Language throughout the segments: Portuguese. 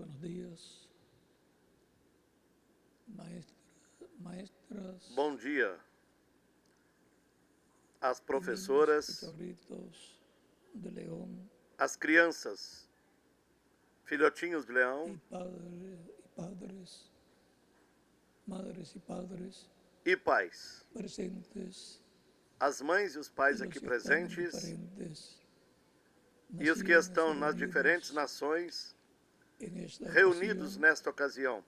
buenos días, maestras Bom dia às y niños professoras, cachorritos de león às crianças, filhotinhos de y leão padres, madres y padres e pais, presentes as mães e os y pais los aqui que están en presentes diferentes e os que estão naciones nas diferentes reunidos nações en esta reunidos ocasión, nesta ocasião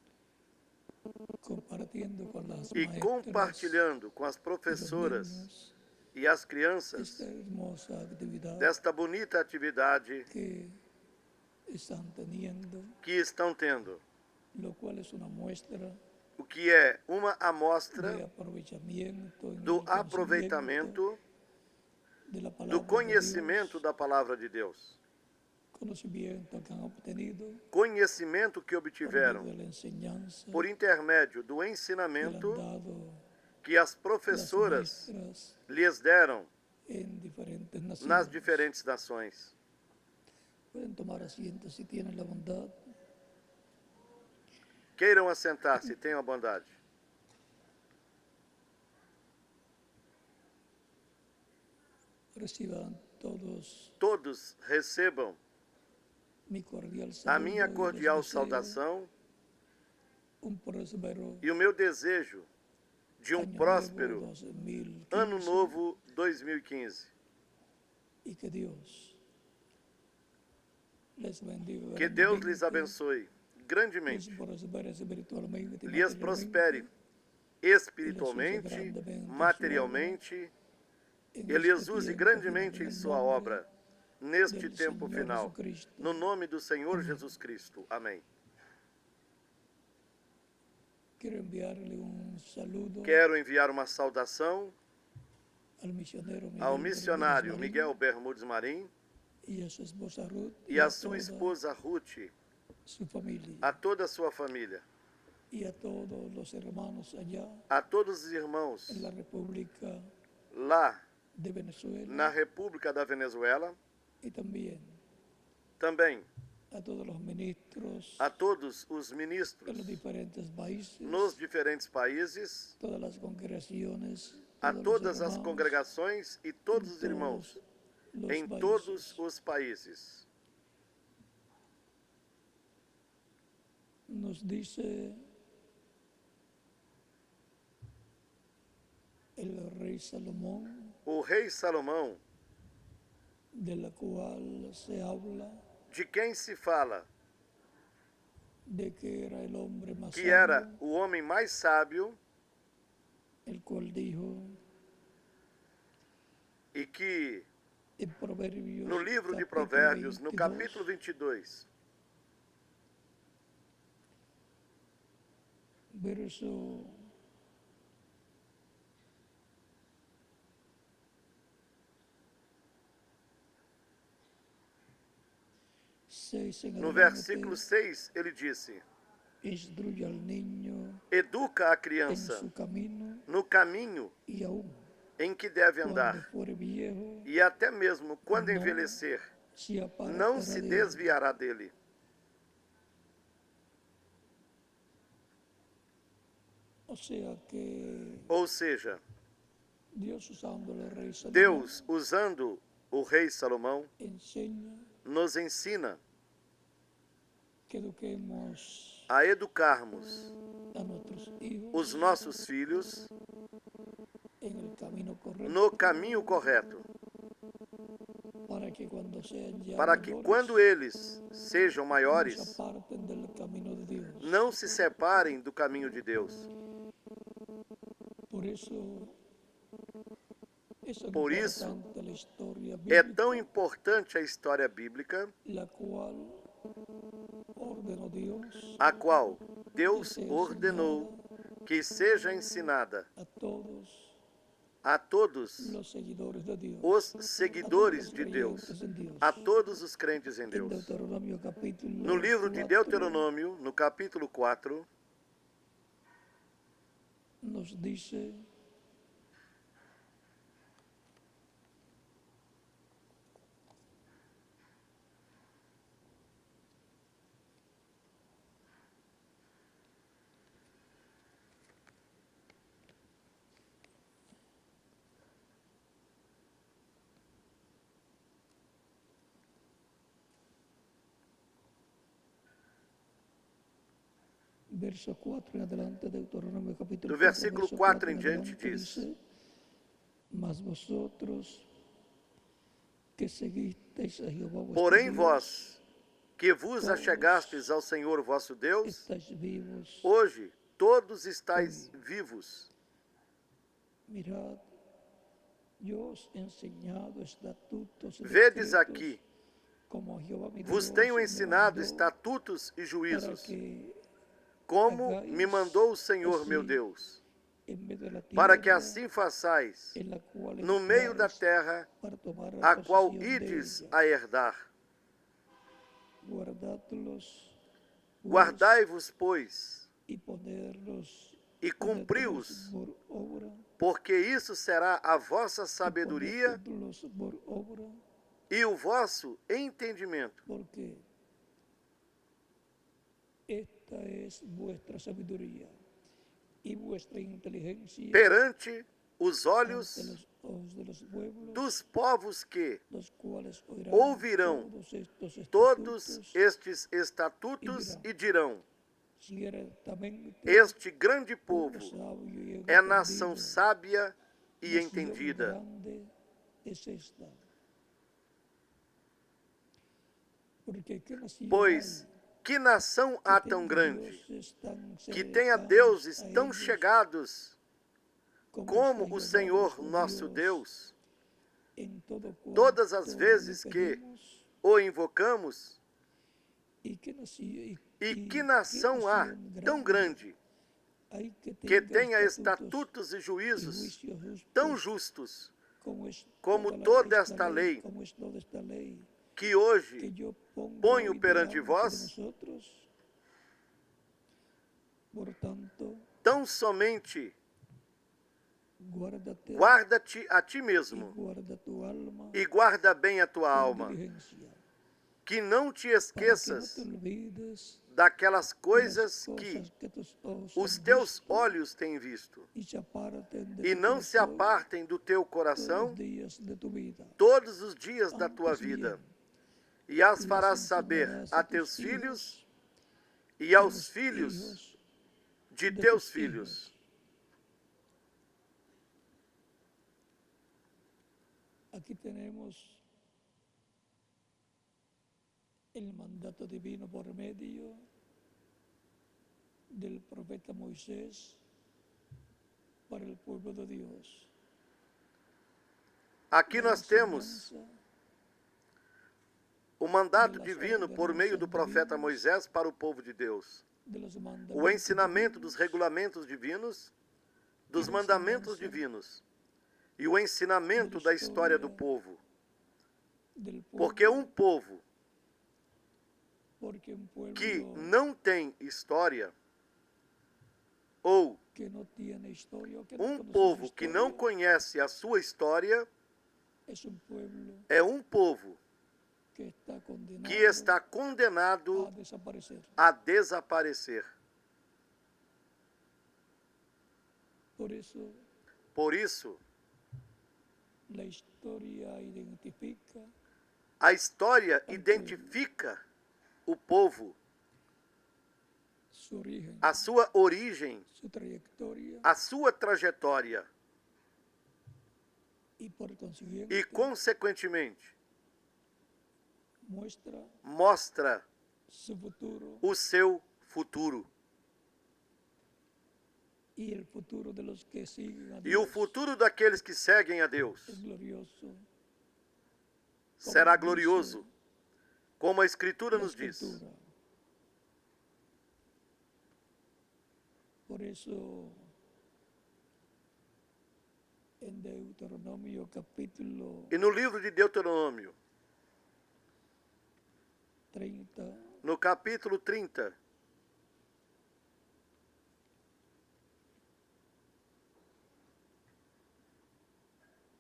compartiendo con las e maestras compartilhando com as y los professoras niños e as crianças esta hermosa actividad desta bonita atividade que están teniendo, que estão tendo, lo cual es una muestra o que é uma de amostra aprovechamiento en do el conocimiento aproveitamento de la do palabra conhecimento de Dios, da palavra de Deus. conocimiento que han obtenido Conhecimento que por medio obtiveram de la enseñanza por intermédio do que le han ensinamento dado que as las professoras maestras lhes deram en diferentes nas naciones. diferentes nações. Pueden tomar asiento si tienen la bondad. Queiram assentar-se, tenham a bondade. Reciban todos Todos recebam mi cordial a saludo minha y les cordial deseo saudação próspero e o meu desejo de año próspero nuevo 2015 Ano Novo 2015. y que Dios les bendiga Que Deus lhes grandemente, abençoe les grandemente, prospere espiritualmente y lhes materialmente, prospere espiritualmente, materialmente, en e lhes este use tiempo grandemente final, em en el sua nombre obra, neste del tempo Señor final. Jesucristo. No nome do Senhor Amém. Jesus Cristo. Amém. Quiero enviarle un saludo Quero enviar uma saudação al misionero ao Miguel missionário Bermúdez Miguel Bermudes Marim y a su esposa Ruth e a sua esposa Ruth, su familia a toda a sua família, y a todos los hermanos allá a todos os irmãos en la República lá de Venezuela na República da Venezuela, y también também a todos los ministros a todos os de ministros los diferentes países, nos diferentes países, todas las congregaciones, a todos los todas as hermanos congregações e todos os en irmãos todos los em países. todos os países. Nos dice el rey Salomón, O rei Salomão, de la cual se habla de quem se fala de que era el hombre más que era sabio, o homem mais sábio el cual dijo e que en Proverbios, no livro de capítulo Provérbios, no 22, capítulo 22, verso 6 en no adelante, versículo 6, ele disse: instruye al niño Educa a en criança su camino no caminho y aún em que deve cuando andar, fuere viejo e até mesmo quando Não envelhecer, se apartará não se de él. desviará dele. O sea que Ou seja, Dios usando el rey Salomón Deus, usando o rei Salomão, enseña nos ensina que eduquemos a educarmos a nuestros hijos os nossos filhos en el camino correcto no caminho correto, para que cuando sean ya para que mayores, quando eles sejam no se maiores, aparten del camino de Dios. não se separem do caminho de Deus. Por eso es tan Por isso, importante la historia É bíblica, tão importante a história bíblica, la cual ordenó Dios a qual Deus ordenou que seja ensinada a a todos los seguidores de Dios, os seguidores de Deus, creyentes en Dios. a todos os crentes em En Deus. Deuteronomio capítulo No livro de 4, Deuteronômio, no capítulo 4, nos dice verso 4 en adelante, Deuteronomio capítulo Do versículo 4 em en diante adelante, diz: dice: mas vosotros que seguisteis a Jehová vuestro Porém Dios, vós, que vos achegastes ao Senhor vosso Deus, estáis vivos. hoje todos estáis vivos. Mirad, yo os he enseñado estatutos y Vedes decretos, aqui, como Jehová mi vos Dios tenho me ensinado mandó, estatutos e para juízos, que como hagáis me mandou o Senhor meu así Deus, en medio de la para que tierra assim façais en la cual no meio da entráis terra, para tomar a qual posesión de ides ella. a herdar. Guardadlos, pues, Guardai-vos, pois, y ponerlos e cumpri-os, por obra, porque isso será a vossa sabedoria ponedlos por obra, e o vosso entendimento. porque esta es vuestra sabiduría y vuestra inteligencia Perante os ante olhos los ojos de los pueblos, dos povos que los cuales ouvirão todos estes estatutos e dirão: ciertamente este grande pueblo povo sabio y é nação entendido, sábia e nación entendida. grande es esta. Porque ¿qué nación Pois hay que nação que há tão tenga grande, dioses tan que tenha cercanos deuses a tão ellos chegados como está o Jehová Senhor vuestro nosso Dios, Deus? en todo Todas as cuanto vezes le que pedimos? o invocamos? ¿Y qué nación, E que nação há tão grande hay que tenga tenha estatutos e y juízos juicios justos, tão justos como toda toda esta lei como es toda esta ley que que hoje yo pongo ponho hoy perante delante de vós? nosotros? Por tanto, Tão somente guárdate guarda-te a ti y mesmo guarda tu alma e guarda bem a tua con alma, diligencia, que não te para que no esqueças te olvides daquelas de las coisas que cosas que tus ojos os han teus visto olhos têm visto, y se aparten de e tu não se corazón apartem do teu todos los coração días de tu vida. todos os dias da tua Antes vida, bien, e as las farás saber enseñarás a tus teus filhos hijos e y a aos los filhos hijos de de teus tus filhos. hijos. Aquí tenemos el mandato divino por medio del profeta Moisés para el pueblo de Dios. Aqui La nós temos enseñanza o mandato divino por meio do profeta Moisés para o povo de Deus. de los O mandamientos ensinamento dos divinos regulamentos divinos, dos e da mandamentos ensinança divinos e o ensinamento da história do povo. del pueblo, Porque um povo porque un pueblo que não tem história, ou que no tiene historia, o que no um conoce su povo que não historia, conhece a sua história, es un pueblo é um povo que está condenado que está condenado a desaparecer. a desaparecer. Por eso, Por isso, la historia identifica a história identifica o povo, su origen, a sua origem, su trayectoria a sua trajetória y por consiguiente e, consequentemente, mostra mostra su futuro o seu futuro. y el futuro de los que siguen a E o Dios futuro daqueles que seguem a Deus es glorioso. será glorioso, como a Escritura La nos diz. Escritura. Por eso, en Deuteronomio capítulo E no livro de Deuteronômio, 30, no capítulo 30,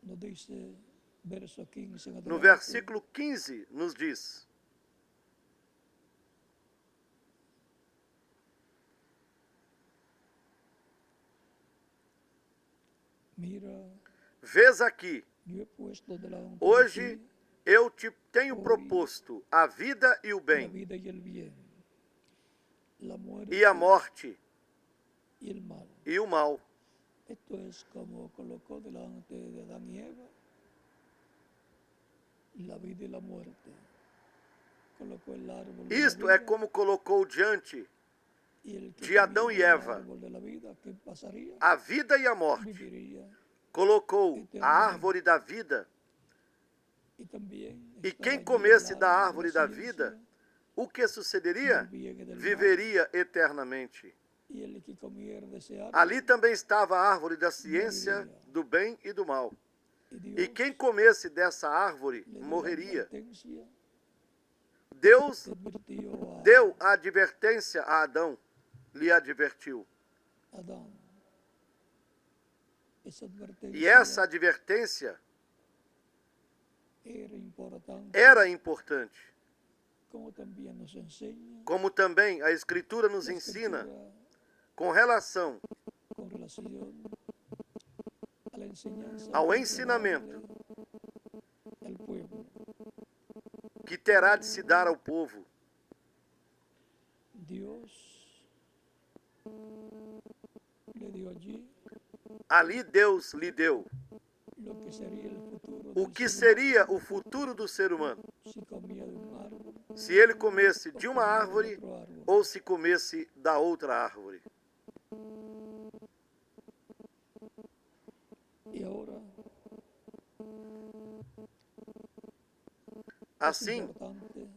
nos dice, verso 15 en no adelante, versículo 15, nos diz: mira, Vês aqui, yo he puesto delante de hoje ti eu te tenho proposto a vida e o la bem, vida y el bien, la muerte e a morte y el mal. e o mal. Esto es como colocó delante de Adán y Eva la vida y la muerte. Colocó el árbol de la Isto é vida, como colocou diante y el que de Adão e comiera del Eva árbol de la vida, ¿qué pasaría? a vida e a morte. Viviría. Colocou a árvore da vida, Y también e estaba quem allí comesse el da árbol de árvore la da ciencia vida, o que sucederia? del bien y del mal. Viveria eternamente. Y el que comiera de ese árbol, Ali também estava a árvore da ciência do bem e do mal. y E Dios quem comesse dessa árvore le dio morreria. advertencia, Deus advirtió a deu a advertência a Adão, lhe advertiu. Adán. Esa advertencia E essa advertência era importante, como também nos enseña como também a Escritura nos la ensina Escritura com relação con relación a la enseñanza ao que ensinamento darle al pueblo. que terá de se dar ao povo. Dios le dio allí Ali Deus lhe deu lo que sería el futuro o del que ser seria o futuro do ser humano, humano si comía de un árbol se ele comesse o de uma comía de árvore otro árbol. ou se comesse da outra árvore. Y ahora es Assim, importante,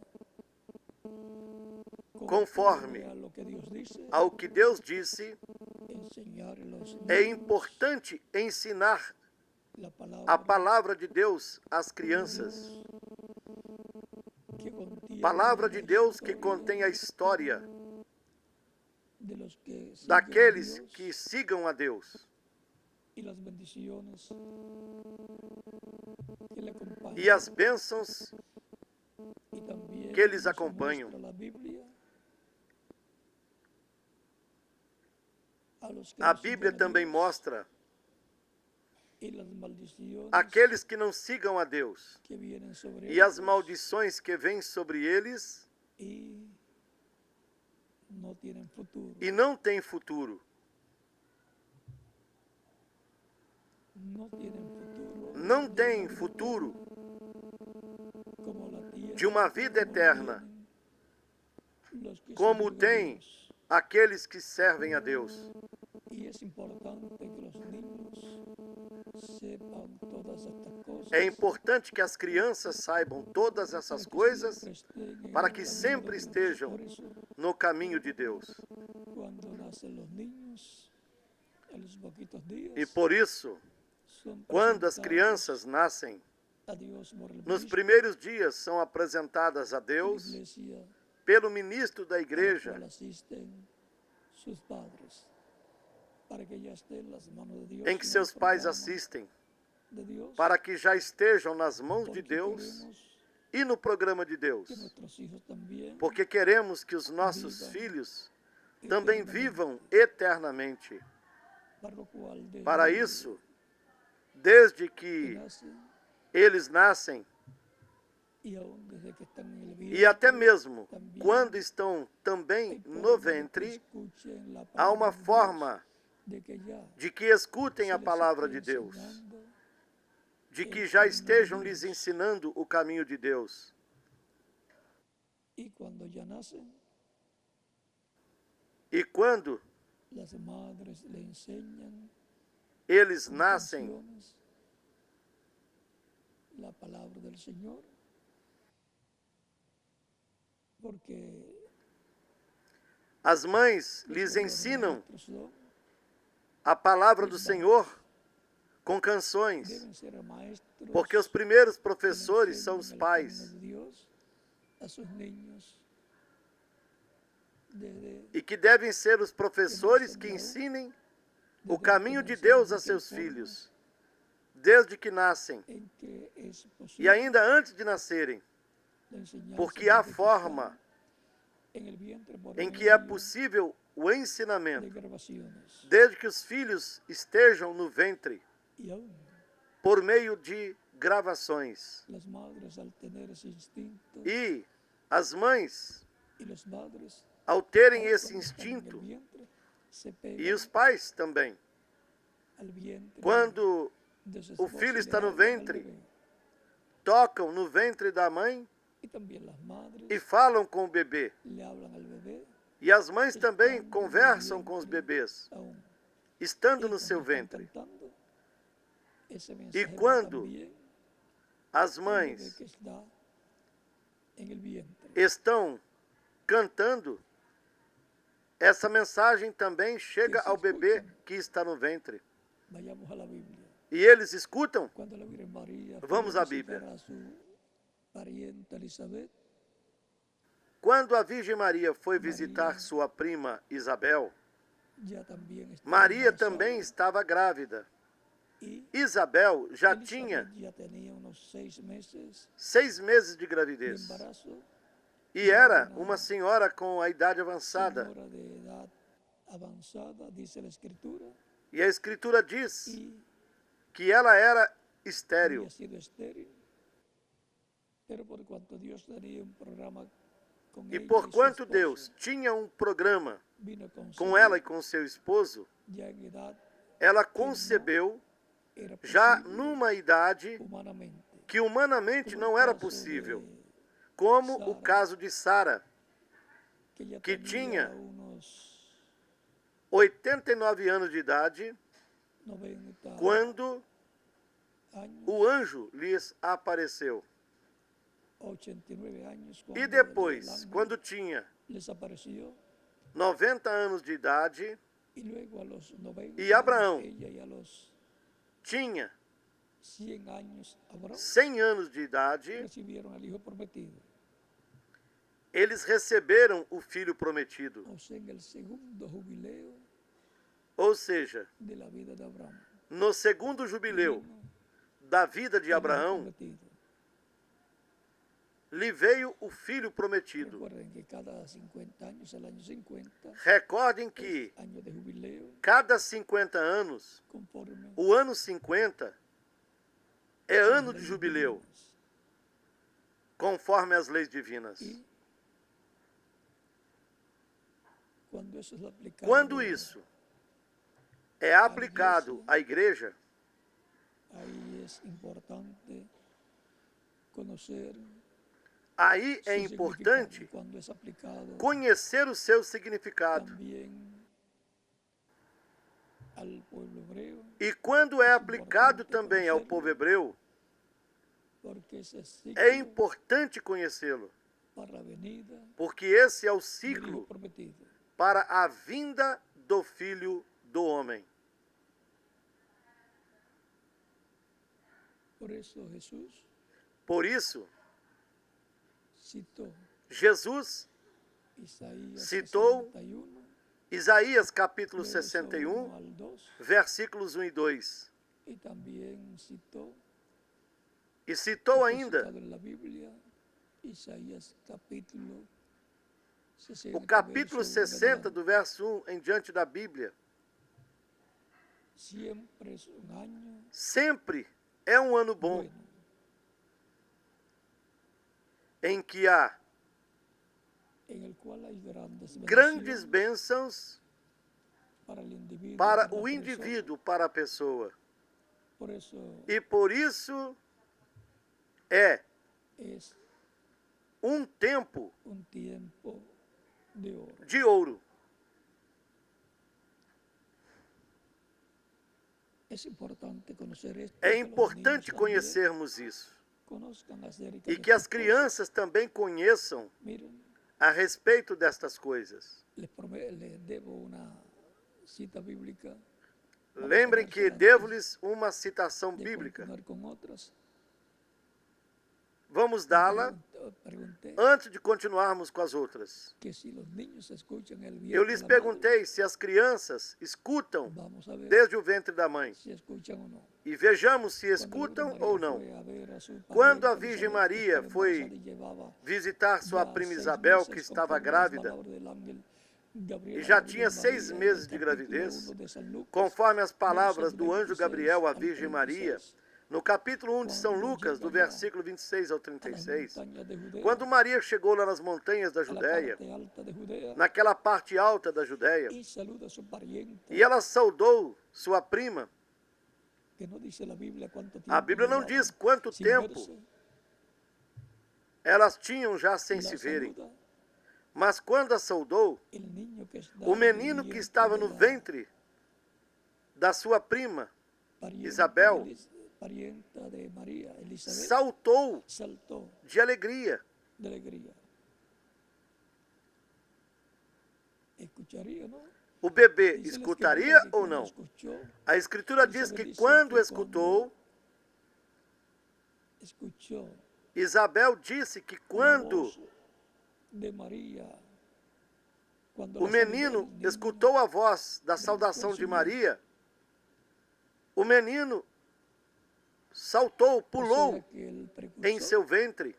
conforme a lo que Dios dice, ao que Deus disse, enseñar a los é niños importante ensinar la a palavra de Deus às crianças. que contiene Palavra la de Deus que historia contém a história de los que siguen a daqueles Dios que sigam a Deus y las bendiciones que le acompañan. e as bênçãos Y también que eles nos acompanham. muestra la Biblia a los que A no Bíblia siguen a também Dios mostra y las maldiciones aqueles que não sigam a Deus que vienen sobre e as ellos maldições que vêm sobre eles y no tienen futuro. e não têm futuro. No tienen futuro. Não têm futuro Como la tierra, de uma vida eterna, tienen los que como sirven a tem Dios. aqueles que servem a Deus. Y es importante que los niños sepan todas estas cosas. É importante que as crianças saibam todas essas coisas para que sempre estejam Por eso, no caminho de Deus. cuando nacen los niños, a los poquitos días, E por isso, son quando as presentados crianças nascem, a Dios por el nos ministro primeiros dias são apresentadas a de la Deus iglesia, pelo ministro da al igreja, cual asisten sus padres, para que ya estén en las manos de Dios, em que en el seus pais programa assistem, de Dios, para que já estejam nas mãos de porque Deus queremos e no programa de que Deus. nuestros hijos también Porque queremos que os nossos filhos também vivam eternamente. para lo cual desde Para isso, desde que que nacen eles nascem y aún desde que están en el e vientre, até mesmo también quando estão também hay no forma de que ventre, escuchen la há uma palabra de Dios, forma de que ya de que escutem se a les palavra esté de Deus, enseñando de que el já camino de estejam Dios. lhes ensinando o caminho de Deus. Y cuando ya nacen, E quando las madres le enseñan eles con nascem, canciones la palabra del Señor, porque as mães los lhes primeros ensinam maestros son, a palavra do Senhor com canções, deben ser maestros porque os primeiros que le professores são os enseñen el pais. camino de Dios a sus niños desde E que devem ser os professores que ensinem o caminho de Deus a seus filhos, desde que nascem en que es e posible ainda antes de nascerem, la enseñanza porque há desde que forma están en el vientre por em que é medio possível o de ensinamento, grabaciones. desde que os filhos estejam no ventre, Y aún por meio de gravações. las madres al tener ese instinto E as mães, y los padres ao terem Ahora, esse cuando están en el instinto, vientre, se e pegan os pais também, al vientre quando de su o esposo filho y le está no hablan al ventre, bebé. tocam no ventre da mãe Y también las madres e falam com o bebê. le hablan al bebé E as mães também estando en el conversam com os vientre bebês, aún. estando Y no seu cuando están ventre. cantando, ese E mensaje va quando también as al bebé mães que está en el vientre. estão cantando, essa mensagem também chega se ao bebê escutam. que está no ventre. Vayamos a la Biblia. E eles escutam. Cuando la Virgen María fue Vamos a à visitar Bíblia. a su parienta Elizabeth, Quando a Virgem Maria foi visitar sua prima Isabel, ya también estaba Maria embarazada. também estava grávida. Y Isabel já Elizabeth tinha ya tenía unos 6 meses 6 meses de de gravidez. embarazo, E era uma senhora com a idade avançada. señora de edad avanzada, dice la Escritura, E a Escritura diz y que ela era estéril. había sido estéril, pero por cuanto Dios tenía un programa con E ella por y su quanto esposo, Deus tinha um programa vino con com ela e com seu esposo, ya en edad, ela concebeu era já posible numa idade humanamente. que humanamente Como não el era caso possível, de como o Sara, caso de Sara, que ya que tenía tinha unos 89 anos de idade, 90 quando años, o anjo lhes apareceu. 89 años, E cuando el depois, ángel quando tinha les apareció, 90 anos de idade, y luego a los 90 Y Abraham. años, ella y a los tinha 100 años, Abraham 100 anos de idade, recibieron al hijo prometido. eles receberam o filho prometido. O sea, en el segundo jubileo Ou seja, de la vida de Abraham. no segundo jubileu vino da vida de el hijo Abraão, prometido. lhe veio o filho prometido. Recuerden que cada 50 años, el año 50, Recordem que es año de jubileo, cada 50 anos, conforme o ano 50 é a las ano de leyes jubileu, divinas. conforme as leis divinas. Y cuando eso es aplicado, Quando isso é aplicado à igreja, ahí es importante conocer aí su é significado. importante Cuando es aplicado conhecer o seu significado. también al pueblo hebreo, E quando é aplicado também ao povo hebreu, porque ese ciclo é importante conhecê-lo, para la venida porque esse é o del hijo ciclo prometido. para a vinda do Filho do Homem. Por eso Jesús Por isso, citó Jesus Isaías citou 61, Isaías capítulo verso 61, 1 al 2, versículos 1 e 2. y también citó, E citou está ainda citado en la Biblia, Isaías capítulo 60, o capítulo verso 1 en 60, adelante. do verso 1 em diante da Bíblia. Siempre es un año Sempre é um ano bom, bueno, em que há en el cual hay grandes bendiciones bênçãos para el individuo, para para la o persona. indivíduo, para a pessoa. Por eso E por isso é es um tempo un tiempo de oro. de ouro. Es importante conocer esto. É que los importante niños también conhecermos isso. conozcan acerca E de que as estas cosas. crianças também conheçam Miren, a respeito destas coisas. les debo una cita bíblica. Lembrem que devo-lhes uma citação De bíblica. continuar con otras. Vamos dá-la Pregunté antes de continuarmos com as outras. que si los niños escuchan el vientre Eu de lhes la madre, perguntei se as crianças escutam vamos a ver desde o ventre da mãe. si escuchan o no. E vejamos se Cuando la escutam Virgen ou María não. fue a ver a su Quando a pariente Virgem Elizabeth, que Maria estaba foi embarazada y llevaba visitar sua ya prima 6 Isabel, meses, que estava conforme las grávida, palabras del ángel Gabriel e a já la Virgen tinha 6 María, en meses el de capítulo gravidez, 1 de San Lucas, conforme as palavras versos do anjo 26 Gabriel à al Virgem Maria, 36, No capítulo 1 de São Quando Lucas, do llega ya versículo 26 ao a las 36, montañas de Judea, quando Maria chegou lá nas montanhas da a la Judéia, parte alta de Judea, naquela parte alta da Judéia, y saluda a su parienta, e ela saudou sua prima, que no dice la Biblia cuánto a tiempo Bíblia não diz llevaban quanto sin tempo verse, elas tinham já sem la se verem, saluda. mas quando a saudou, El niño que estaba o en el menino que vientre estava de no la ventre da sua prima, parienta Isabel, parienta de María, Elizabeth, saltou saltó de alegria. de alegría. Escucharía, ¿no? O bebê Dice la escutaria escritura que ou cuando não? escuchó, A escritura diz Elizabeth que dice quando que escutou, escuchó Isabel disse que la quando voz de María, cuando o la saludó, menino el niño escutou a voz da brincó en saudação su de vientre. Maria, o menino saltou, O pulou sea que el em precursor seu ventre.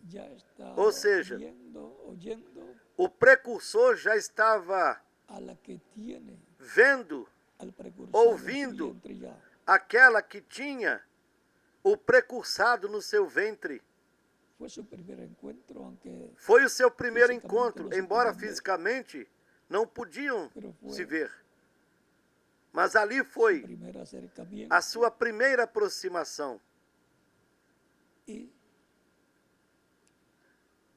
ya estaba Ou seja, oyendo o precursor já estava a la que tiene vendo, al precursor en su ouvindo vientre ya. aquela que tinha o precursado no seu ventre. Fue su primer encuentro, aunque Foi o seu primeiro Fisicamente encontro, não se embora podiam ver. fisicamente não podiam Pero fue se ver. Mas ali su foi primer acercamiento a sua primeira aproximação. y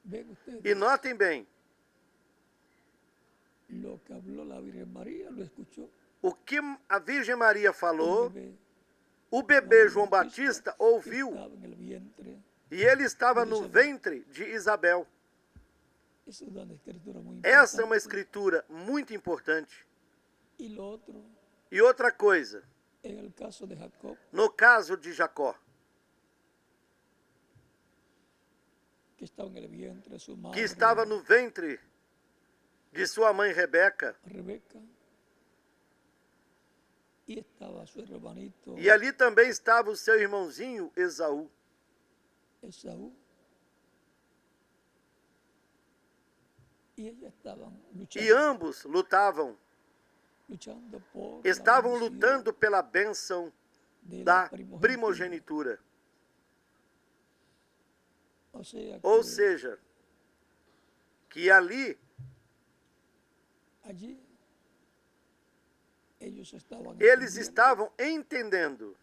ven ustedes, E notem bem, lo que habló la Virgen María lo escuchó o que a Virgem Maria el falou, bebé o bebê Juan João Batista ouviu, estaba en el vientre. e ele estava de no Isabel. ventre de Isabel. Esa es una escritura muy Essa é uma importante. escritura muito importante. Y lo otro, E outra coisa, en el caso de Jacob, no caso de Jacó, que estaba en el vientre de su madre, que estava no ventre de sua mãe Rebeca, Rebeca, y estaba su hermanito e ali também estava o seu irmãozinho Esaú. Esaú, y ellos estaban E ambos lutavam, luchando por estavam la bendición lutando pela bênção de la da primogenitura. primogenitura. Ou Ou seja, que ali allí eles eles estavam entendendo.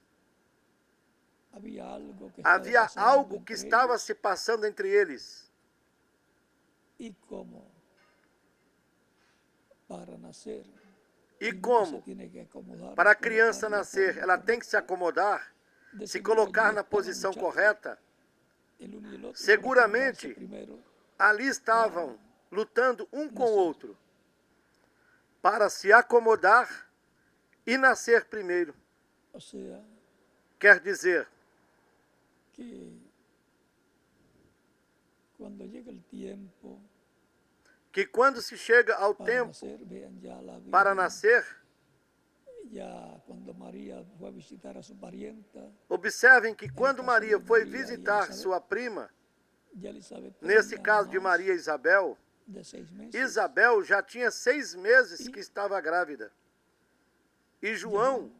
Havia algo que estava se passando entre eles. E como para nascer, E como para a criança nascer, ela tem que se acomodar, se colocar na posição correta. Seguramente, ali estavam lutando um com o outro para se acomodar e nascer primeiro. Quer dizer que quando se chega ao tempo para nascer, observem que quando Maria foi visitar sua prima, nesse caso de Maria e Isabel, Isabel já tinha 6 meses que estava grávida. E João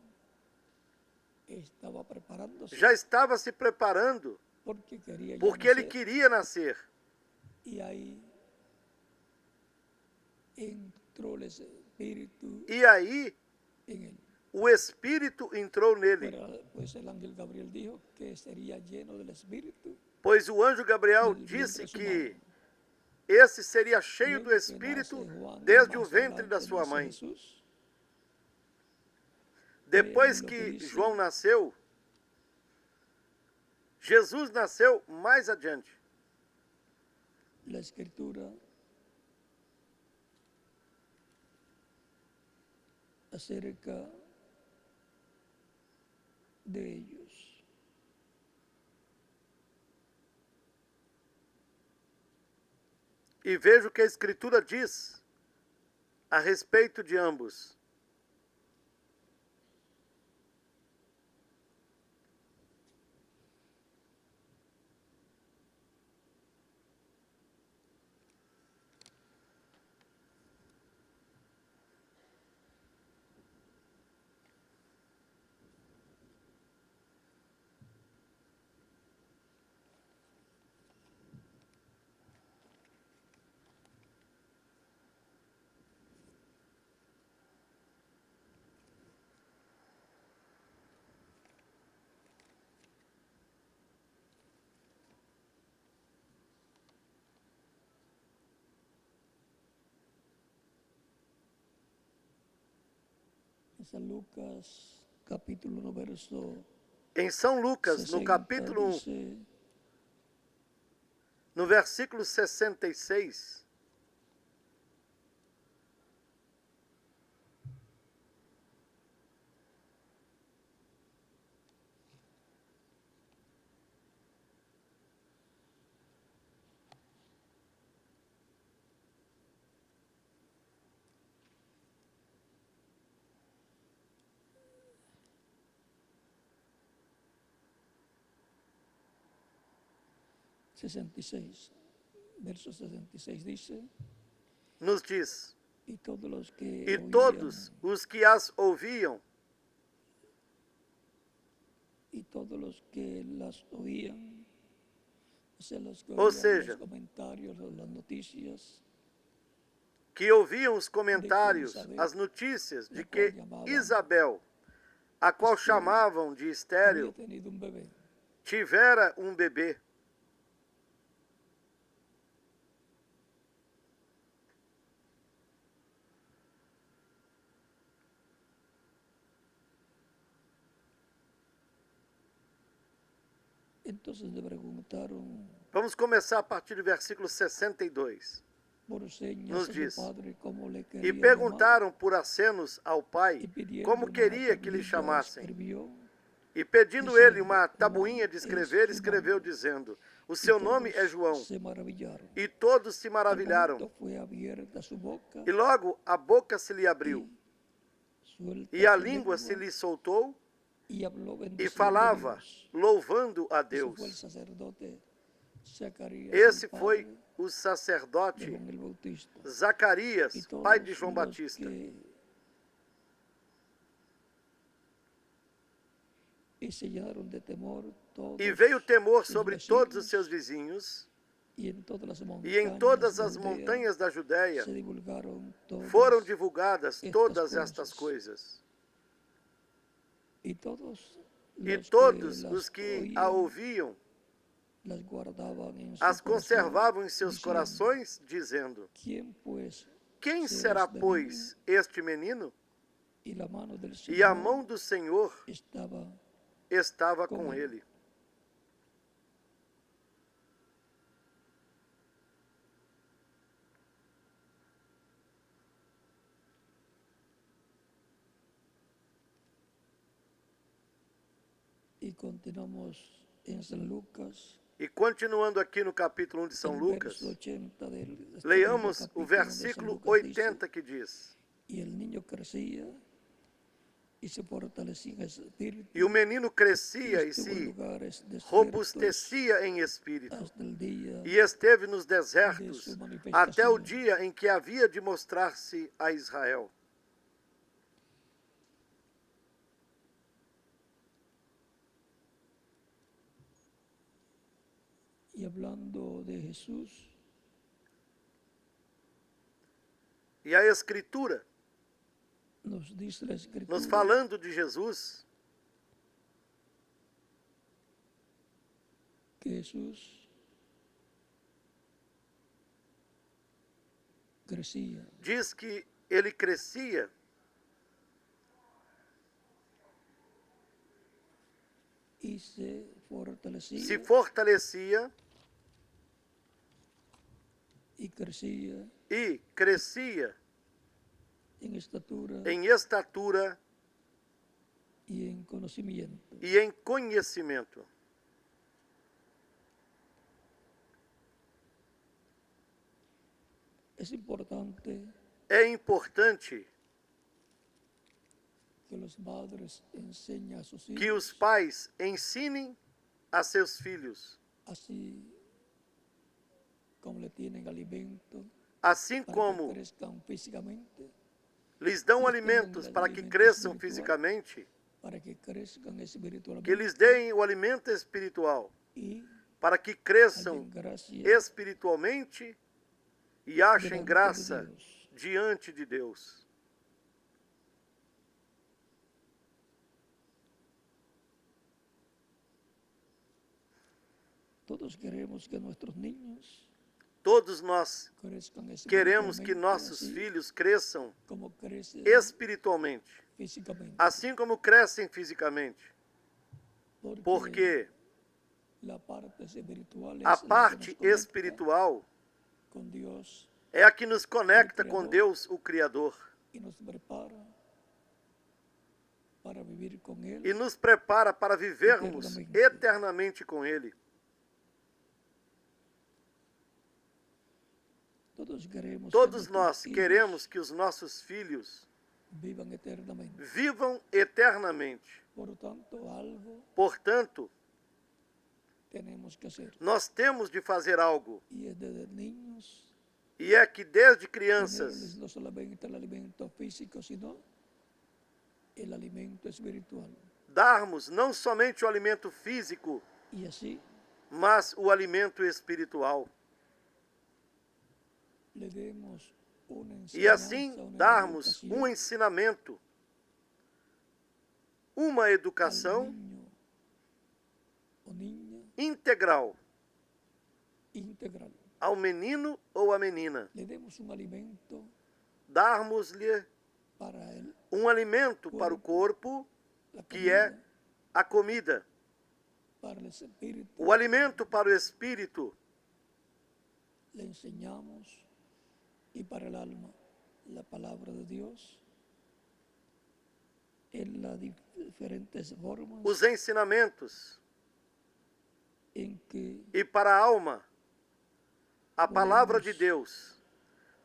já estava se preparando porque ele queria nascer. E aí o Espírito entrou nele. Pois o anjo Gabriel disse que esse seria cheio do Espírito desde o ventre da sua mãe. Depois que João nasceu, Jesus nasceu mais adiante. A Escritura acerca de ellos. E veja o que a Escritura diz a respeito de ambos. Em São Lucas, no capítulo 1, no versículo 66, verso 66 dice, nos diz: e todos os que as ouviam, e todos os que las oían, ou seja, los comentarios, las noticias, que ouviam os comentários, as notícias de que Isabel, a qual chamavam de estéril, había tenido un bebé. tivera um bebê. Entonces le preguntaron Vamos começar a partir do versículo 62. por señas Nos a diz: su padre cómo le E quería perguntaram por acenos ao pai llamar, y pidiendo como una queria que lhe tablilla chamassem. escribió, E pedindo dizendo, ele uma tabuinha de Juan escrever, es su escreveu nombre. dizendo: O Y seu nome é todos João. se maravillaron. E todos se Al maravilharam. momento fue abierta su boca E logo a boca se lhe abriu, suelta e a su língua se lengua, lhe soltou, y habló e bendiciendo a falava, Dios. louvando a Ese fue el Deus. sacerdote Zacarías, Esse el foi padre o de sacerdote Juan el Bautista. Y Zacarias, todos pai de João los Batista. y se llenaron de temor todos E veio temor sus sobre vecinos, todos os seus vizinhos, y en todas las e em montañas todas de as Judea montanhas da Judéia se divulgaron foram todas divulgadas estas todas estas coisas. coisas. Y todos E los todos que os las que a oían ouviam las guardaban en su as corazón, conservavam em seus diciendo, corações, dizendo: ¿quién pues Quem será será, este pois, este menino? Y la mano del E a Señor mão do Senhor estaba estava com com ele. Y continuamos en San Lucas, E continuando aqui no capítulo 1 de São el Lucas, verso 80 del leiamos o capítulo de San versículo Lucas, 80 que diz: y el niño crecía y se fortalecía en espíritu, E o menino crescia y e estuvo en se lugares desiertos robustecia em espírito, hasta el día e esteve nos de desertos su até o manifestación. dia em que havia de mostrar-se a Israel. Y hablando de Jesús, E a Escritura, nos dice la Escritura nos falando de Jesus, que Jesús crecía diz que ele crescia y se fortalecía se fortalecia y crecía e crescia en estatura em estatura y en conocimiento. e em conhecimento. Es importante É importante que los padres enseñen a sus que hijos os pais ensinem a seus filhos, así como le tienen alimento assim para como que crezcan físicamente, lhes dão lhes alimentos tengan para que alimento cresçam espiritual, fisicamente, para que crezcan que espiritualmente lhes deem o alimento espiritual, y para que cresçam hallen gracia espiritualmente e achem delante de graça Dios. diante de Deus. Todos queremos que nuestros niños Todos nós crezcan queremos que espiritualmente nossos así filhos cresçam como crecen espiritualmente, físicamente. assim como crescem fisicamente. Porque a parte espiritual a parte espiritual com Deus é a que nos conecta com Deus, o Criador, e nos prepara para viver com Ele e nos prepara para vivermos eternamente com Ele. Todos nós queremos que os nossos filhos vivam eternamente. Portanto, nós temos de fazer algo. E é que desde crianças darmos não somente o alimento físico, mas o alimento espiritual. E assim darmos um ensinamento, uma educação integral ao menino ou à menina. Darmos-lhe um alimento para o corpo, que é a comida. O alimento para o espírito. Le enseñamos, y para el alma, la palabra de Dios en las diferentes formas. Os ensinamentos. Em que e para a alma, a palavra de Deus,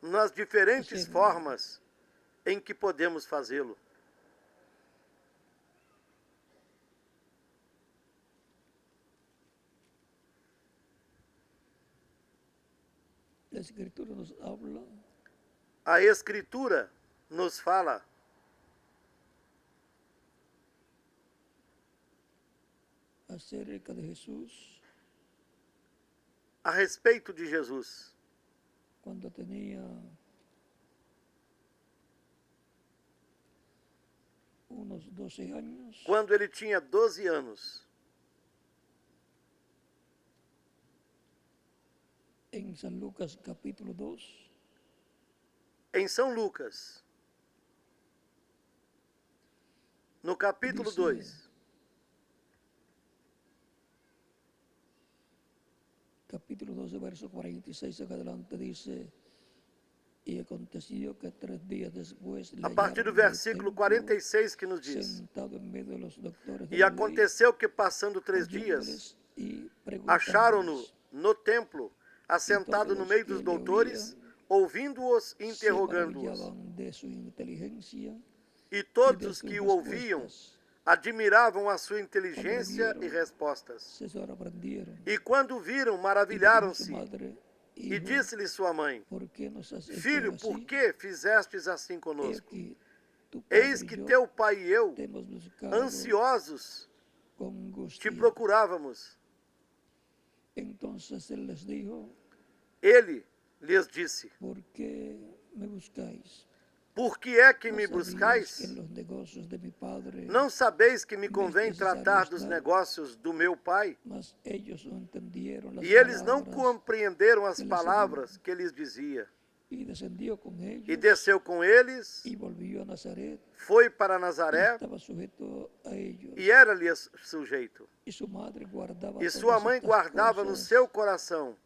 nas diferentes formas em que podemos fazê-lo. A Escritura nos fala acerca de Jesus, a respeito de Jesus. Quando tinha uns 12 anos. Quando ele tinha 12 anos. Em São Lucas, capítulo 2. Em São Lucas, no capítulo 2. Capítulo 12, verso 46 en adelante dice, y aconteció que 3 días después, a partir do versículo 46 que nos diz, e aconteceu que passando 3 dias, acharam-no no templo, assentado no meio dos doutores, ouvindo-os e interrogando-os. E todos que o ouviam admiravam a sua inteligência e respostas. E quando viram, maravilharam-se. E disse-lhe sua mãe: Filho, por que fizestes assim conosco? Eis que teu pai e eu, ansiosos, te procurávamos. Ele lhes disse: Por que é que me buscais? Não sabeis que me convém tratar dos negócios do meu pai? E eles não compreenderam as palavras que lhes dizia. E desceu com eles, foi para Nazaré, e era-lhe sujeito. E sua mãe guardava no seu coração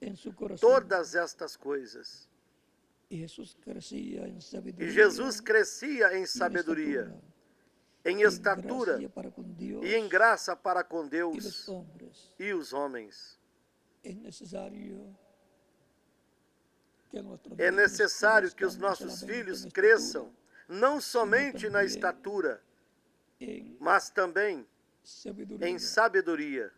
todas estas coisas. E Jesus crescia em sabedoria, em estatura e em graça para com Deus e os homens. É necessário que os nossos filhos cresçam, não somente na estatura, mas também em sabedoria,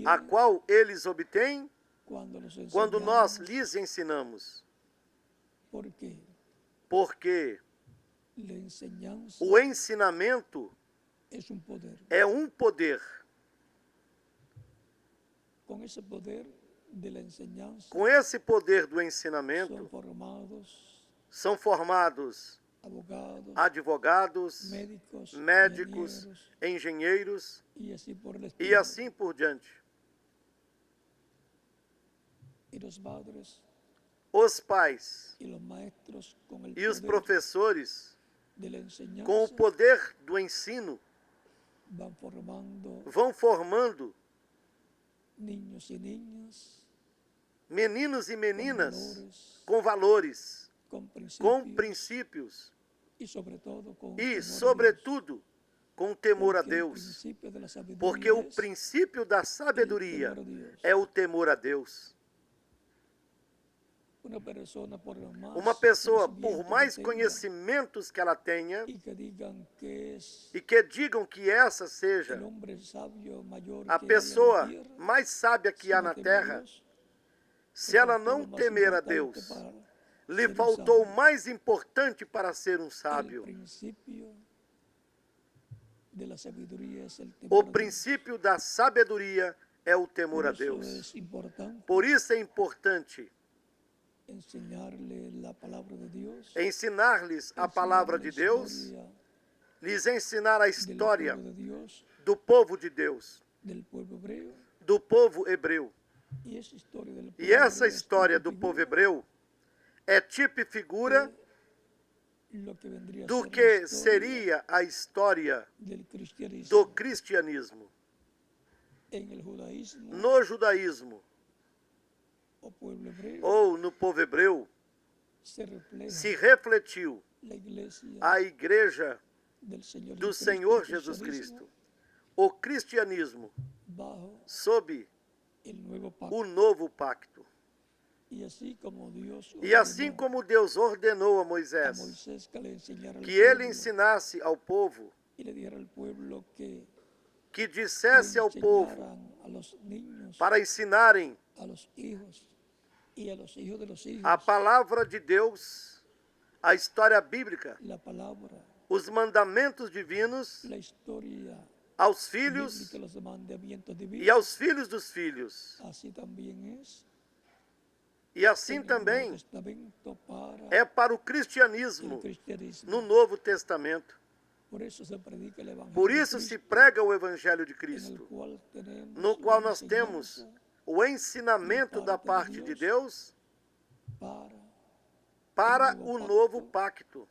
a qual eles obtêm quando nós lhes ensinamos. Porque o ensinamento é um poder. Com esse poder do ensinamento, são formados advogados, médicos, engenheiros e assim os pais y los maestros con el e os poder professores, de la enseñanza com o poder do ensino, vão formando niños y niñas, meninos e con meninas valores, com valores, com com princípios e, sobretudo, com temor a Porque o Deus. princípio da sabedoria Porque o é princípio da sabedoria temor a Deus. é o temor a Deus. Uma pessoa, por mais conhecimentos que ela tenha, e que digam que essa seja a pessoa mais sábia que há na terra, se ela não temer a Deus, lhe faltou o mais importante para ser um sábio. O princípio da sabedoria é o temor a Deus. Por isso é importante ensinar-lhes a palavra de Deus, lhes ensinar a história do povo de Deus, do povo hebreu. E essa história do povo hebreu é tipo e figura do que seria a história do cristianismo. No judaísmo, ou no povo hebreu, se refletiu a igreja do Senhor Jesus Cristo, o cristianismo, sob o novo pacto. E assim como Deus ordenou a Moisés que ele ensinasse ao povo, que dissesse ao povo para ensinarem a palavra de Deus, a história bíblica, os mandamentos divinos aos filhos e aos filhos dos filhos. E assim também é para o cristianismo no Novo Testamento. Por isso se prega o Evangelho de Cristo, no qual nós temos o ensinamento da parte de Deus para o novo pacto,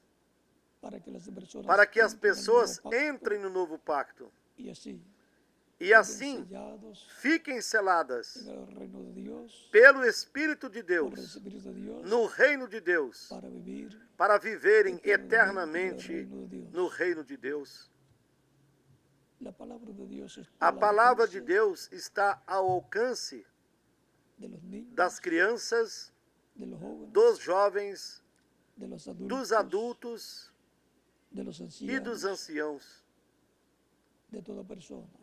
para que as pessoas entrem no novo pacto e assim fiquem seladas pelo Espírito de Deus no reino de Deus, para viverem eternamente no reino de Deus. A palavra de Deus está ao alcance das crianças, dos jovens, dos adultos e dos anciãos,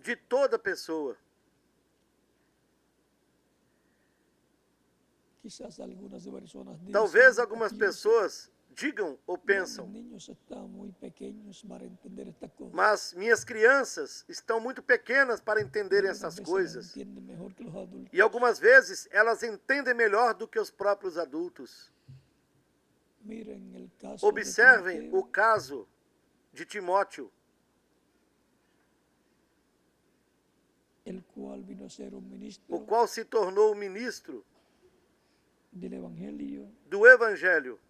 de toda pessoa. Talvez algumas pessoas digam ou pensam: mas minhas crianças estão muito pequenas para entenderem essas coisas. E algumas vezes elas entendem melhor do que os próprios adultos. Observem o caso de Timóteo, o qual se tornou o ministro do Evangelho.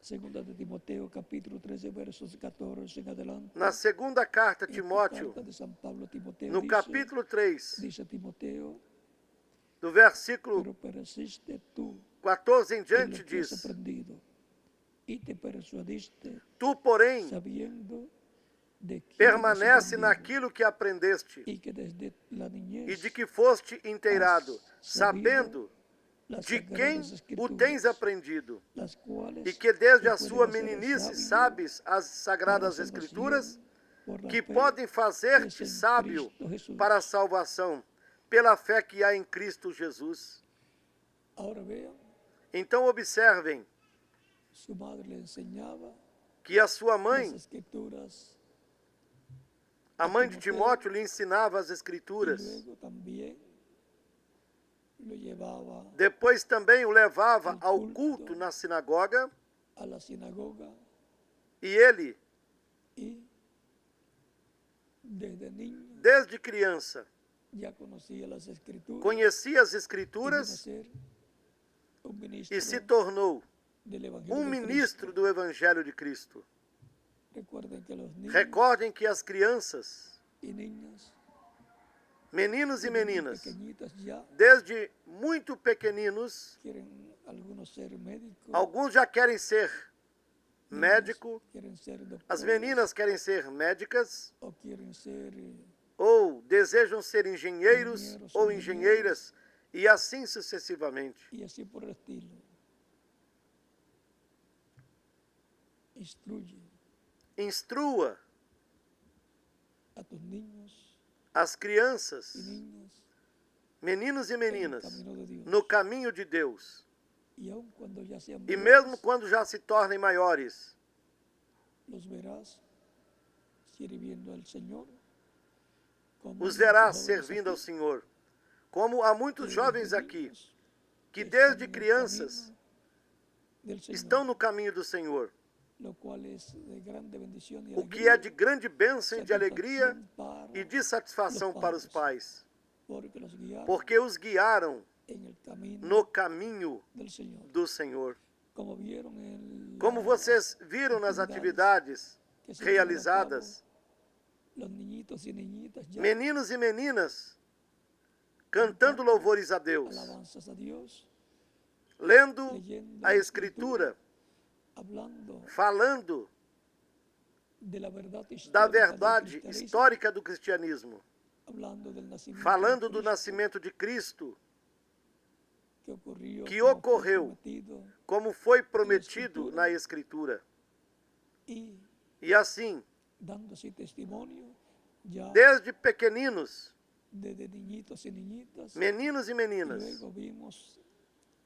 Na segunda carta a Timóteo, no capítulo 3, do versículo 14 em diante, diz: tu, porém, permanece naquilo que aprendeste e de que foste inteirado, sabendo de quem o tens aprendido, e que desde a sua meninice sabes as sagradas escrituras, que podem fazer-te sábio para a salvação, pela fé que há em Cristo Jesus. Então observem que a sua mãe, a mãe de Timóteo, lhe ensinava as escrituras. Depois também o levava ao culto na sinagoga, e ele, desde criança, conhecia as escrituras e se tornou del Evangelio um de ministro Cristo. do Evangelho de Cristo. Recuerden que los niños Recordem que as crianças, y niñas, meninos e desde muy meninas, pequeñitas ya desde muito pequeninos, quieren algunos ser médicos, alguns já querem ser niñas médico, quieren ser as doctores, meninas querem ser médicas, o quieren ser ou desejam ser engenheiros Engenheiros, ou engenheiras, e assim sucessivamente. y así por el estilo. Instruye Instrua a tus niños as y crianças, niñas meninos e en el meninas, camino de Dios. no caminho de Deus. Y aun cuando ya sean E mayores, mesmo quando já se tornem maiores, los verás sirviendo al Señor, como os muchos verás jóvenes servindo ao aquí, Senhor. Como há muitos que jovens desde aqui niños que están desde en el crianças camino del Señor, estão no caminho do Senhor, lo cual es de grande bendición y o que é de alegría, grande bênção e de alegria satisfacción para e de satisfação para os pais, porque los guiaron porque os guiaram en el camino no caminho del Señor. do Senhor. Como vieron en Como vocês viram nas atividades que se llevan a realizadas, cabo, los niñitos y niñitas ya meninos e meninas cantando louvores a Deus, alabanzas a Dios, lendo leyendo a Escritura, hablando falando de la verdad da histórica del verdade cristianismo, histórica do cristianismo, hablando del nacimiento falando de do Cristo, nascimento de Cristo, que ocurrió, que como fue ocorreu, prometido, como foi prometido na Escritura. y E assim, dando así testimonio ya desde pequeninos, de niñitos y niñitas, meninos e y meninas, luego vimos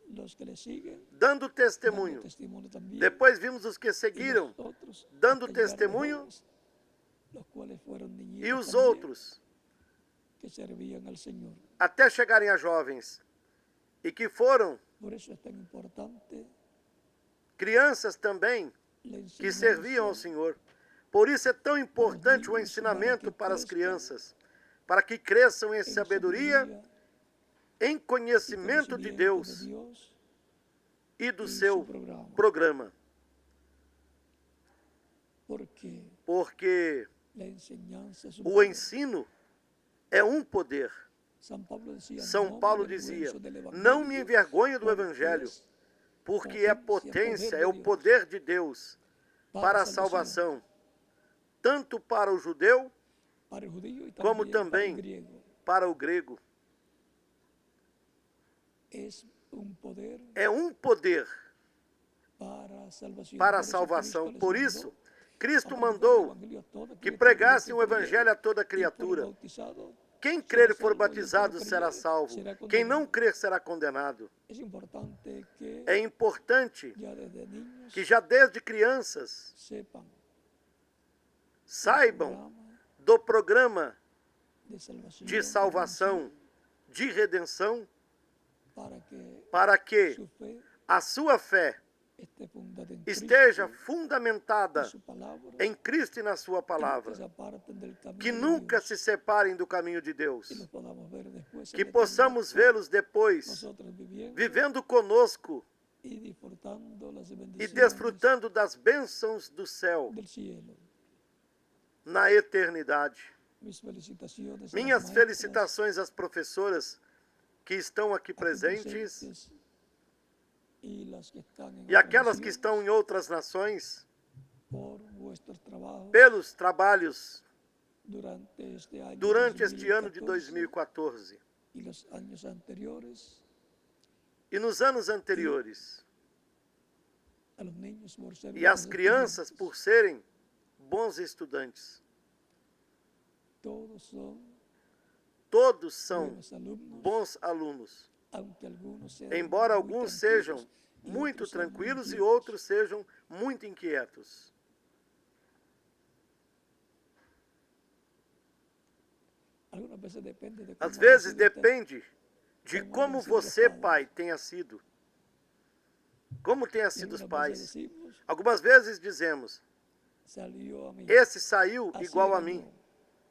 los que le siguen dando dando testemunho. testimonio también, Depois vimos os que y seguiram los otros dando hasta llegar a los testemunho, jóvenes, los cuales fueron e niñitos os también, outros, que servían al Señor. até chegarem a jovens, e que foram Por eso es tan importante crianças também la que serviam ao enseñanza Senhor. Por isso é tão importante o ensinamento para as crianças, para que cresçam em en sabedoria, sabiduría em y conhecimento de conocimiento Deus de Dios e do y seu su programa. programa. Porque Porque la enseñanza es un o poder. ensino é um poder. São Paulo dizia, São Paulo dizia: não me envergonho do Evangelho, porque é potência, é o poder de Deus para a salvação, tanto para o judeu para o judío e como para o também grego. para o grego. É um poder para a salvação. Por isso, Cristo mandou que pregassem o Evangelho a toda criatura. Quem crer e for batizado será salvo. Quem não crer será condenado. É importante que já desde crianças saibam do programa de salvação, de redenção, para que a sua fé esteja fundamentada em Cristo e na sua palavra, que nunca se separem do caminho de Deus, que possamos vê-los depois vivendo conosco e desfrutando das bênçãos do céu na eternidade. Minhas felicitações às professoras que estão aqui presentes e aquelas que estão em outras nações, pelos trabalhos durante este ano de 2014 e nos anos anteriores, e as crianças por serem bons estudantes. Todos são bons alunos, embora alguns sejam muito tranquilos e outros sejam muito inquietos. Às vezes depende de como você, pai, tenha sido. Como tenha sido os pais. Algumas vezes dizemos: esse saiu igual a mim.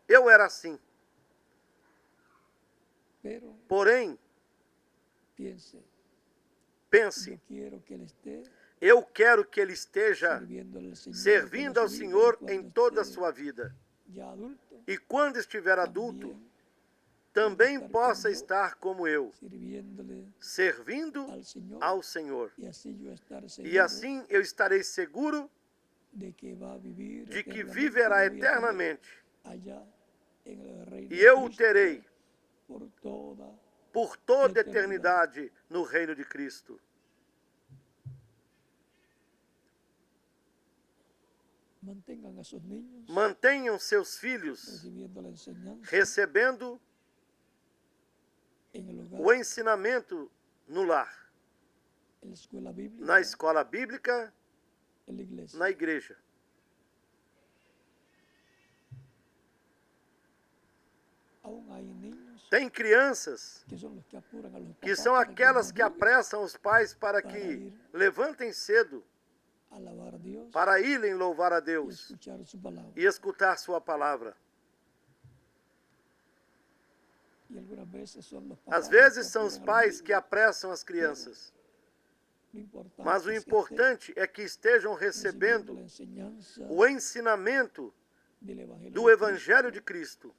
Eu era assim. Porém, pense, Eu quero que ele esteja servindo servindo ao Senhor em toda a sua vida. ya adulto, E quando estiver adulto, también também possa estar como eu, sirviéndole servindo al Señor, ao Senhor. y así yo estar E seguro assim eu estarei seguro de que va a vivir de que eternamente viverá con mi Padre eternamente. allá en el reino E de eu o Cristo terei por toda por toda a eternidade no reino de Cristo. mantengan a sus niños Mantenham seus filhos recibiendo la enseñanza recebendo en el hogar, o ensinamento no lar, en la escuela bíblica, na escola bíblica, en la iglesia. na igreja. Aún hay niños Tem crianças que son los que apuran a los que papás são para aquelas que madruguem apressam os pais para que levantem cedo a alabar a Dios para irem louvar a y Deus escuchar su palabra. e escutar sua palavra. Y algunas veces son los papás Às vezes que são os apuran a los pais niños. que apressam as crianças, Lo importante mas o es que importante é que estejam estén recebendo recibiendo la enseñanza o ensinamento del Evangelio do de Evangelho de Cristo,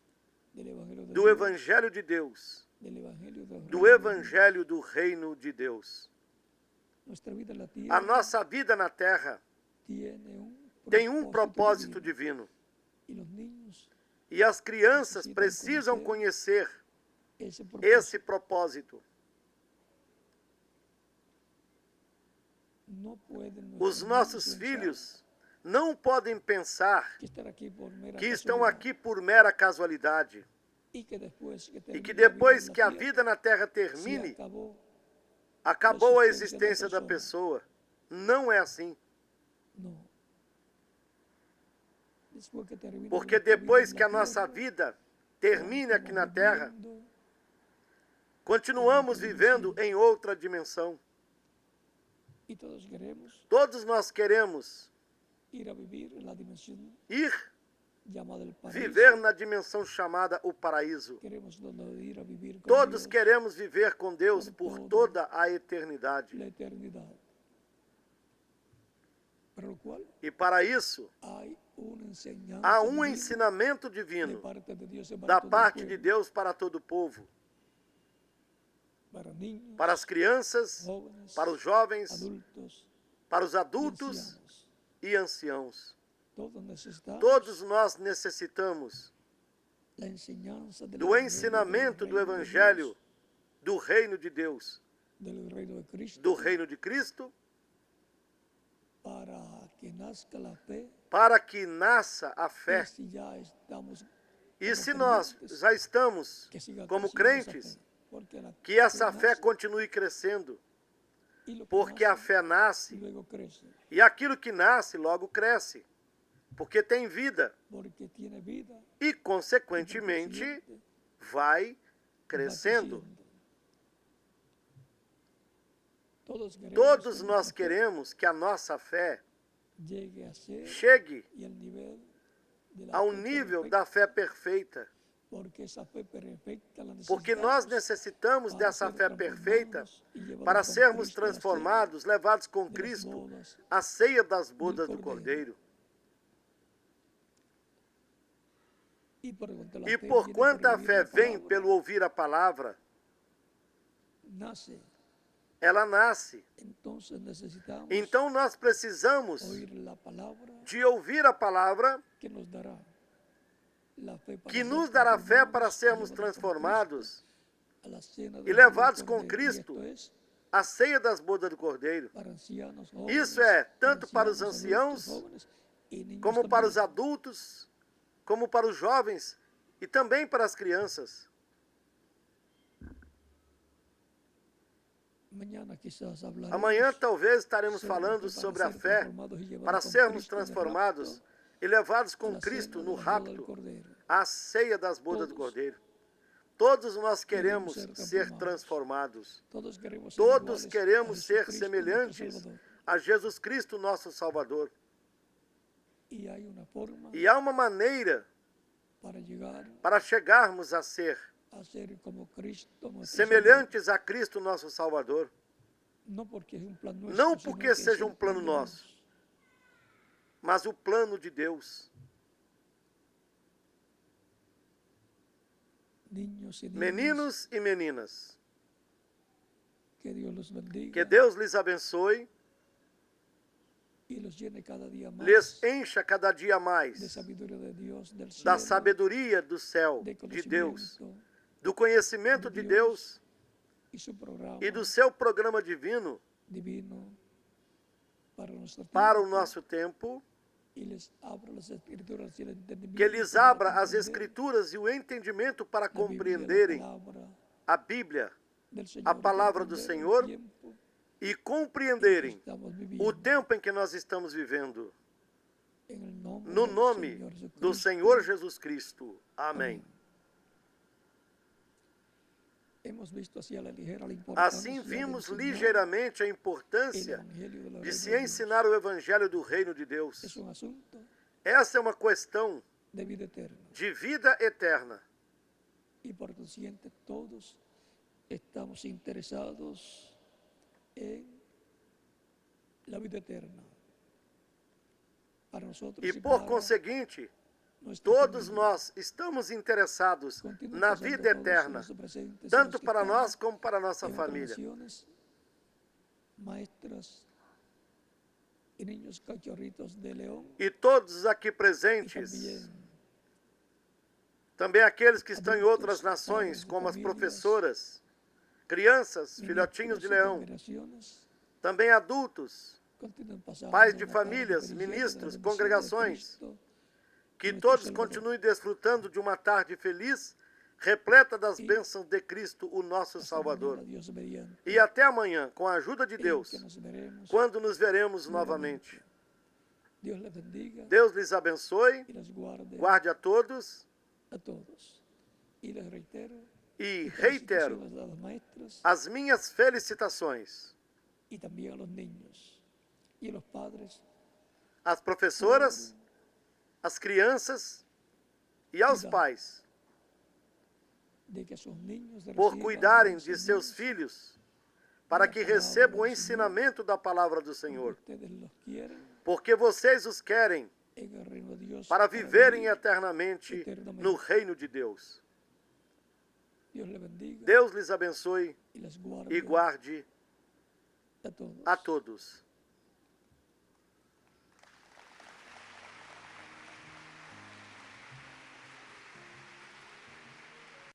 del Evangelio de do Dios, Evangelho de Deus, del Evangelio del do reino de Dios. Evangelho do Reino de Deus. Nuestra vida en la A tierra nossa vida na terra tiene tem um propósito divino. divino. Y los niños E as crianças precisam conhecer ese propósito. esse propósito. No pueden Os nuestros nossos niños filhos não podem pensar que estar aquí por mera que estão casualidad, aqui por mera casualidade y que después que, e que termine la vida depois en la que a tierra, vida na terra se termine, acabó acabou a existência existência da da pessoa. Não é assim. no. Después que termine Porque nuestra vida depois en que a la nossa tierra, vida termine aqui na terra, viviendo continuamos vivendo em outra dimensão. y todos queremos Todos nós queremos ir a vivir en la dimensión ir llamada el paraíso. viver na dimensão chamada o paraíso. Queremos ir a vivir con Todos Dios queremos viver com Deus por toda a eternidade. la eternidad. Para lo cual E para isso, hay una enseñanza há um divina ensinamento de divino parte de Dios y para da todo el parte de pueblo, Deus para todo o povo, para niños, para as crianças, jóvenes, para os jovens, adultos, para os y adultos ancianos. e anciãos. Todos necesitamos Todos nós necessitamos la enseñanza del do evangelio, ensinamento del do reino de Evangelho, Dios, do reino de Deus, del reino de Cristo, do reino de Cristo, para que nazca la fe. para que nasça a Y fé. si ya estamos E como se nós creyentes, já estamos que siga como creciendo esa crentes, fe, porque la que essa fe fé nace, continue crescendo, y lo que porque a nace, fé nasce luego crece, e aquilo que nasce logo cresce, porque tem vida porque tiene vida e, y por consequentemente, consiguiente, vai va crescendo. creciendo. Todos queremos Todos que nós nuestra fe queremos que a nossa fé llegue a ser chegue y al nivel de la ao fe nível perfecta, da fé perfeita, porque esa fe perfecta la porque nós necessitamos necesitamos para dessa ser fé perfeita transformados y llevados para con sermos Cristo a la transformados, levados com ceia de las Cristo bodas à ceia das bodas do Cordeiro. Cordeiro. Y por cuanto la E fe por viene quanto a oír fé la vem palabra, pelo ouvir a palavra, nace. ela nasce. Entonces necesitamos Então nós precisamos oír la palabra de ouvir a palavra que nos dará la fe para que ser nos dará fé para transformados y sermos llevados con transformados Cristo a la cena e del levados Cordero. com Y Cristo esto es à ceia das bodas do Cordeiro, para ancianos, jóvenes, Isso é tanto para os adultos, anciãos, jóvenes y niños como para os también. adultos, como para os jovens e também para as crianças. Mañana quizás hablaremos Amanhã talvez estaremos sobre falando que sobre para a ser fé, transformados y llevados para con sermos Cristo en el transformados rapto e levados a com la Cristo cena no de la boda del rapto, Cordero. à ceia das bodas do Todos Cordeiro. Todos nós queremos queremos ser ser transformados. Todos queremos ser Todos iguales queremos a ser Jesucristo, semelhantes nuestro Salvador. a Jesus Cristo, nosso Salvador. Y hay una forma E há uma maneira para llegar para chegarmos a ser a ser como Cristo, nuestro semelhantes a Cristo, nosso Salvador. Salvador. Não porque seja um plano nosso, mas o plano de Deus. Meninos e meninas, que Deus lhes abençoe, lhes encha cada dia mais da sabedoria do céu, de Deus, do conhecimento de Deus e do seu programa divino para o nosso tempo, que lhes abra as Escrituras e o entendimento para compreenderem a Bíblia, a palavra do Senhor, e compreenderem o tempo em que nós estamos vivendo. No nome do Senhor Jesus Cristo. Amém. Assim vimos ligeiramente a importância de se ensinar o Evangelho do Reino de Deus. Essa é uma questão de vida eterna. E por consiguiente todos estamos interessados em la vida eterna. E por conseguinte, todos nós estamos interessados na vida eterna, tanto para nós como para a nossa família. E todos aqui presentes, também aqueles que estão em outras nações, como as professoras, crianças, filhotinhos de leão, também adultos, pais de famílias, ministros, congregações, que todos continuem desfrutando de uma tarde feliz, repleta das bênçãos de Cristo, o nosso Salvador. E até amanhã, com a ajuda de Deus, quando nos veremos novamente. Deus lhes abençoe, guarde a todos, e reitero as minhas felicitações às professoras, às crianças e aos pais, por cuidarem de seus filhos, para que recebam o ensinamento da palavra do Senhor, porque vocês os querem para viverem eternamente no reino de Deus. Deus lhes abençoe e guarde a todos.